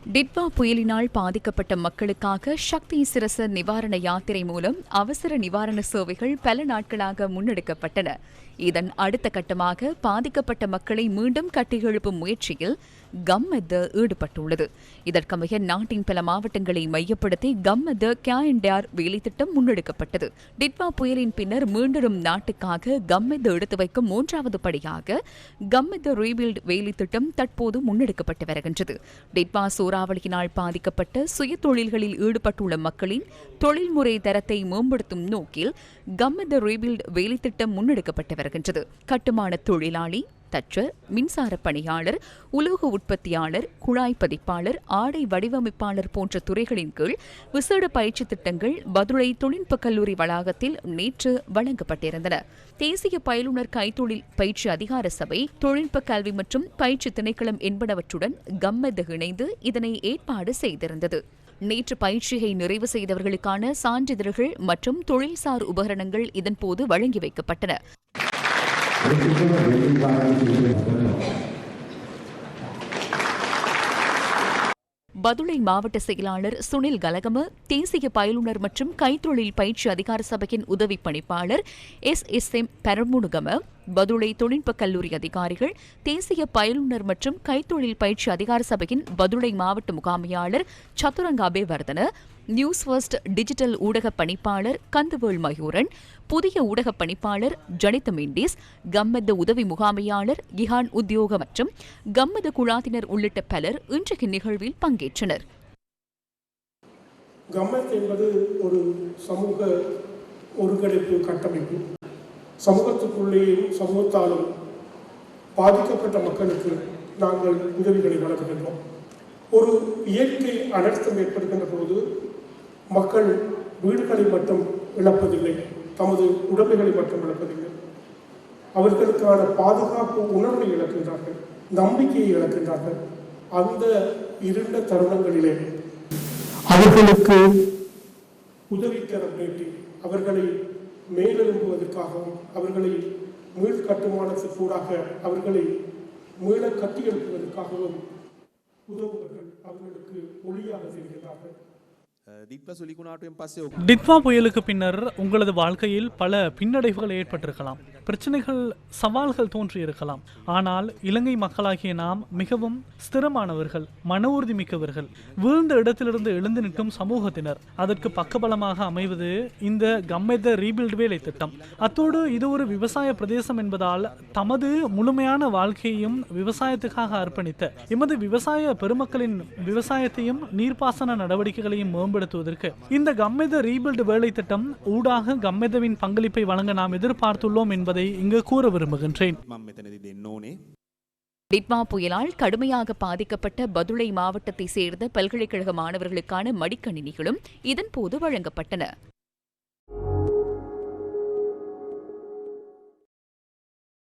டிட்வா புயலினால் பாதிக்கப்பட்ட மக்களுக்காக சக்தி சிரச நிவாரண யாத்திரை மூலம் அவசர நிவாரண சேவைகள் பல நாட்களாக முன்னெடுக்கப்பட்டன. இதன் அடுத்த கட்டமாக பாதிக்கப்பட்ட மக்களை மீண்டும் கட்டியெழுப்பும் முயற்சியில் கம்மெத ஈடுபட்டுள்ளது. இதற்கமைய நாட்டின் பல மாவட்டங்களை மையப்படுத்தி கம்மெத கேஎன்டிஆர் வேலைத்திட்டம் முன்னெடுக்கப்பட்டது. டிட்வா புயலின் பின்னர் மீண்டும் நாட்டுக்காக கம்மெத எடுத்து வைக்கும் மூன்றாவது படியாக கம்மெத ரீபில்ட் வேலைத்திட்டம் தற்போது முன்னெடுக்கப்பட்டு வருகின்றது. டிட்வா சூறாவளியினால் பாதிக்கப்பட்ட சுய தொழில்களில் ஈடுபட்டுள்ள மக்களின் தொழில்முறை தரத்தை மேம்படுத்தும் நோக்கில் கம்மெத ரீபில்ட் வேலைத்திட்டம் முன்னெடுக்கப்பட்டு வருகின்றது. கட்டுமான தொழிலாளி, தச்சர், மின்சார பணியாளர், உலோக உற்பத்தியாளர், குழாய் பதிப்பாளர், ஆடை வடிவமைப்பாளர் போன்ற துறைகளின் கீழ் விசேட பயிற்சி திட்டங்கள் பதுளை தொழில்நுட்ப கல்லூரி வளாகத்தில் நேற்று வழங்கப்பட்டிருந்தன. தேசிய பயிலுனர் கைத்தொழில் பயிற்சி அதிகார சபை, தொழில்நுட்ப கல்வி மற்றும் பயிற்சி திணைக்களம் என்பனவற்றுடன் கம்மெத இணைந்து இதனை ஏற்பாடு செய்திருந்தது. நேற்று பயிற்சியை நிறைவு செய்தவர்களுக்கான சான்றிதழ்கள் மற்றும் தொழில்சார் உபகரணங்கள் இதன்போது வழங்கி வைக்கப்பட்டன. பதுளை மாவட்ட செயலாளர் சுனில் கலகம, தேசிய பயிலுனர் மற்றும் கைத்தொழில் பயிற்சி அதிகார சபையின் உதவி பணிப்பாளர் SSM பரமுனுகம, பதுளை தொழில்நுட்ப கல்லூரி அதிகாரிகள், தேசிய பயிலுனர் மற்றும் கைத்தொழில் பயிற்சி அதிகார சபையின் பதுளை மாவட்ட முகாமையாளர் சதுரங்காபே வர்தன, நியூஸ் ஃபர்ஸ்ட் டிஜிட்டல் ஊடக பணிப்பாளர் கந்தவேள் மயூரன், புதிய ஊடக பணிப்பாளர் ஜனித மெண்டிஸ், கம்மெத உதவி முகாமையாளர் கிஹான் உத்தியோக மற்றும் கம்மெத குழாத்தினர் உள்ளிட்ட பலர் இன்றைய நிகழ்வில் பங்கேற்றனர். கம்மெத் என்பது ஒரு சமூக ஒருங்கிணைப்பு கட்டமைப்பு. சமூகத்துக்குள்ளேயும் சமூகத்தாலும் பாதிக்கப்பட்ட மக்களுக்கு நாங்கள் உதவிகளை வழங்குகின்றோம். ஒரு இயற்கை அனர்த்தம் ஏற்படுகின்ற போது மக்கள் வீடுகளை மட்டும் இழப்பதில்லை, தமது உடைமைகளை மட்டும் இழப்பதில்லை. அவர்களுக்கான பாதுகாப்பு உணர்வை இழக்கின்றார்கள், நம்பிக்கையை இழக்கின்றார்கள். அந்த இருண்ட தருணங்களிலே அவர்களுக்கு உதவிக்கரம் நீட்டி அவர்களை மேலெழும்புவதற்காகவும் அவர்களை மீள்கட்டுமானத்திற்கூடாக அவர்களை மீள கட்டியெழுப்புவதற்காகவும் உதவுவர்கள் அவர்களுக்கு ஒளியாக தெரிகிறார்கள். டிட்வா புயலுக்கு பின்னர் உங்களது வாழ்க்கையில் பல பின்னடைவுகள் ஏற்பட்டிருக்கலாம், பிரச்சனைகள், சவால்கள் தோன்றியிருக்கலாம். ஆனால் இலங்கை மக்களாகிய நாம் மிகவும் ஸ்திரமானவர்கள், மன உறுதி மிக்கவர்கள், வீழ்ந்த இடத்திலிருந்து எழுந்து நிற்கும் சமூகத்தினர். அதற்கு பக்கபலமாக அமைவது இந்த கம்மெத ரீபில்ட் வேலை திட்டம். அத்தோடு இது ஒரு விவசாய பிரதேசம் என்பதால் தமது முழுமையான வாழ்க்கையையும் விவசாயத்துக்காக அர்ப்பணித்த எமது விவசாய பெருமக்களின் விவசாயத்தையும் நீர்ப்பாசன நடவடிக்கைகளையும் மேம்படுத்துவதற்கு இந்த கம்மெத ரீபில்ட் வேலை திட்டம் ஊடாக கம்மெதவின் பங்களிப்பை வழங்க நாம் எதிர்பார்த்துள்ளோம் என்பதை இங்கு கூற விரும்புகின்றேன். டிட்வா புயலால் கடுமையாக பாதிக்கப்பட்ட பதுளை மாவட்டத்தை சேர்ந்த பல்கலைக்கழக மாணவர்களுக்கான மடிக்கணினிகளும் இதன்போது வழங்கப்பட்டன.